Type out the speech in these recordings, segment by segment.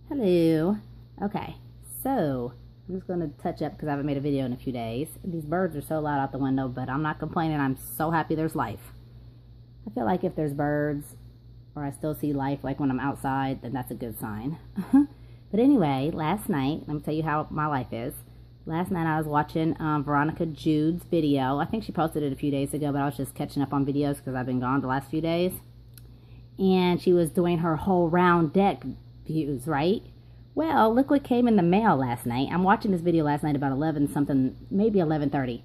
Hello. Okay, so I'm just going to touch up because I haven't made a video in a few days. These birds are so loud out the window, but I'm not complaining. I'm so happy there's life. I feel like if there's birds or I still see life, like when I'm outside, then that's a good sign. But anyway, last night, let me tell you how my life is. Last night I was watching Veronica Jude's video. I think she posted it a few days ago, but I was just catching up on videos because I've been gone the last few days. And she was doing her whole round deck views, right? Well, look what came in the mail last night. I'm watching this video last night about 11 something, maybe 11:30.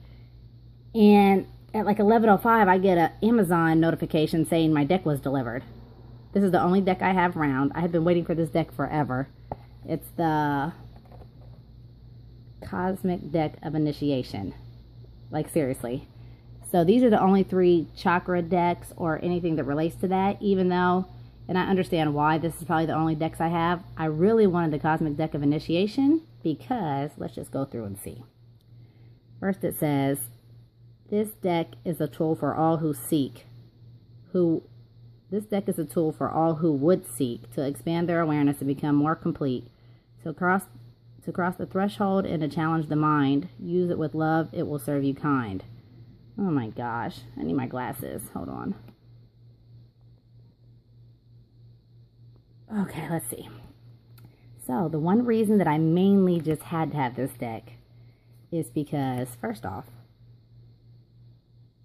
And at like 11:05, I get an Amazon notification saying my deck was delivered. This is the only deck I have round. I have been waiting for this deck forever. It's the Cosmic Deck of Initiation. Like, seriously. So these are the only 3 chakra decks or anything that relates to that, even though, and I understand why this is probably the only decks I have. I really wanted the Cosmic Deck of Initiation because, let's just go through and see. First it says, this deck is a tool for all who seek, this deck is a tool for all who would seek to expand their awareness and become more complete. To cross the threshold and to challenge the mind. Use it with love, it will serve you kind. Oh my gosh, I need my glasses. Hold on. Okay, let's see. So, the one reason that I mainly just had to have this deck is because, first off,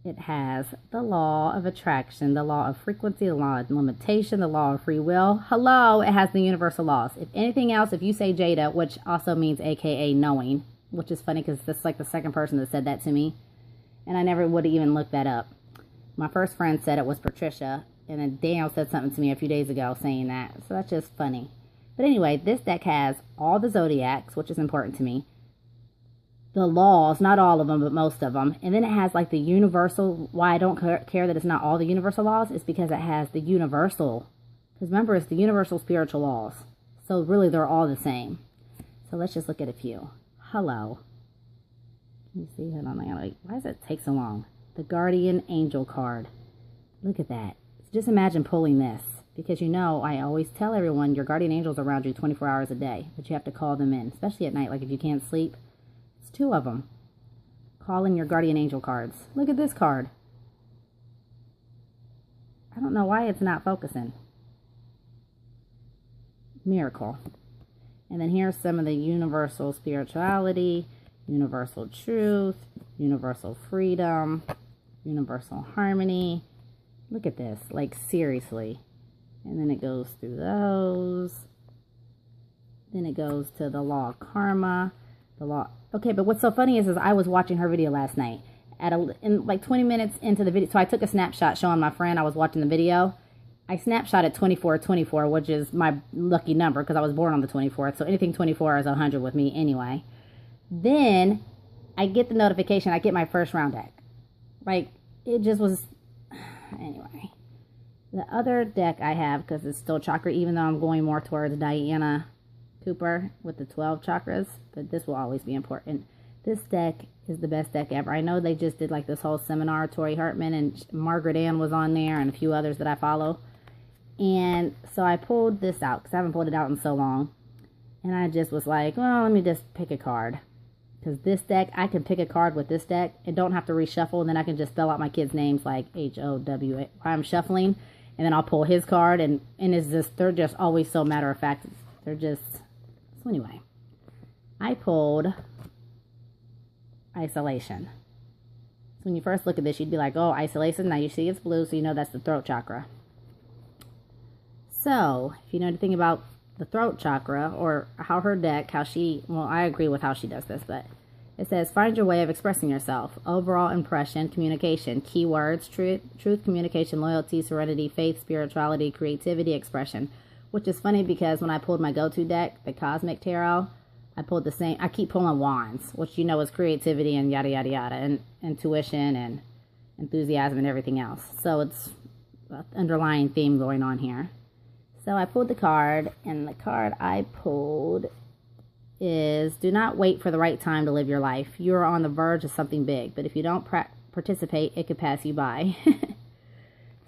it has the law of attraction, the law of frequency, the law of limitation, the law of free will. Hello, it has the universal laws. If anything else, if you say Jada, which also means AKA knowing, which is funny because this is like the second person that said that to me, and I never would have even looked that up. My first friend said it was Patricia, and then Daniel said something to me a few days ago saying that, so that's just funny. But anyway, this deck has all the zodiacs, which is important to me. The laws, not all of them, but most of them. And then it has like the universal, why I don't care that it's not all the universal laws is because it has the universal. Because remember, it's the universal spiritual laws. So really, they're all the same. So let's just look at a few. Hello. Let me see. Hold on. Why does it take so long? The Guardian Angel card. Look at that. Just imagine pulling this. Because you know, I always tell everyone your guardian angels are around you 24 hours a day. But you have to call them in. Especially at night, like if you can't sleep. 2 of them. Call in your guardian angel cards. Look at this card. I don't know why it's not focusing. Miracle. And then here's some of the universal spirituality, universal truth, universal freedom, universal harmony. Look at this. Like, seriously. And then it goes through those. Then it goes to the law of karma. The law. Okay, but what's so funny is I was watching her video last night in like 20 minutes into the video. So I took a snapshot showing my friend I was watching the video. I snapshotted 2424, which is my lucky number because I was born on the 24th. So anything 24 is 100 with me anyway. Then I get the notification. I get my first round deck. Like, it just was. Anyway. The other deck I have, because it's still chakra, even though I'm going more towards Diana Cooper with the 12 chakras, but this will always be important. This deck is the best deck ever. I know they just did like this whole seminar. Tori Hartman and Margaret Ann was on there and a few others that I follow. And so I pulled this out because I haven't pulled it out in so long. And I just was like, well, let me just pick a card. Because this deck, I can pick a card with this deck and don't have to reshuffle. And then I can just spell out my kids' names like H-O-W-A. I'm shuffling. And then I'll pull his card. And it's just, they're just always so matter of fact. They're just... So anyway, I pulled Isolation. So when you first look at this, you'd be like, oh, Isolation. Now you see it's blue, so you know that's the throat chakra. So, if you know anything about the throat chakra, or how her deck, well, I agree with how she does this, but it says, find your way of expressing yourself. Overall impression, communication, keywords, truth, communication, loyalty, serenity, faith, spirituality, creativity, expression. Which is funny because when I pulled my go-to deck, the Cosmic Tarot, I pulled the same. I keep pulling wands, which you know is creativity and yada, yada, yada, and intuition and enthusiasm and everything else. So it's an underlying theme going on here. So I pulled the card, and the card I pulled is, do not wait for the right time to live your life. You are on the verge of something big, but if you don't participate, it could pass you by.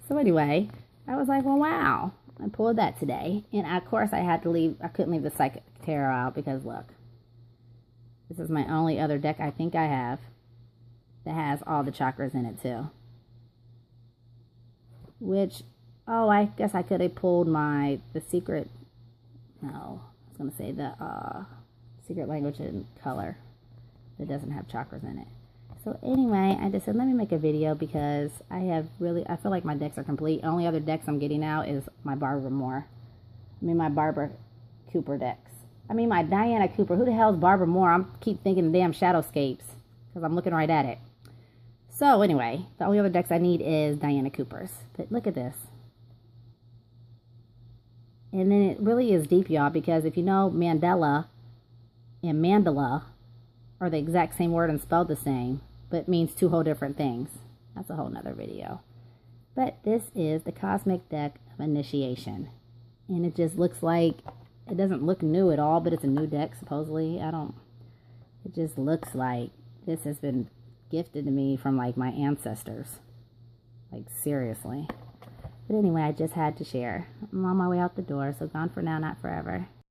So anyway, I was like, well, wow. I pulled that today. And of course I had to leave, I couldn't leave the Psychic Tarot out because look. This is my only other deck I think I have that has all the chakras in it too. Which, oh, I guess I could have pulled the secret, no, I was going to say the secret language and color that doesn't have chakras in it. So anyway, I just said, let me make a video because I feel like my decks are complete. Only other decks I'm getting out is my Barbara Cooper decks. My Diana Cooper. Who the hell is Barbara Moore? I keep thinking damn Shadowscapes because I'm looking right at it. So anyway, the only other decks I need is Diana Cooper's. But look at this. And then it really is deep, y'all, because if you know Mandela and Mandala are the exact same word and spelled the same, but means two whole different things. That's a whole nother video. But this is the Cosmic Deck of Initiation. And it just looks like, it doesn't look new at all, but it's a new deck, supposedly. It just looks like this has been gifted to me from, like, my ancestors. Like, seriously. But anyway, I just had to share. I'm on my way out the door, so gone for now, not forever.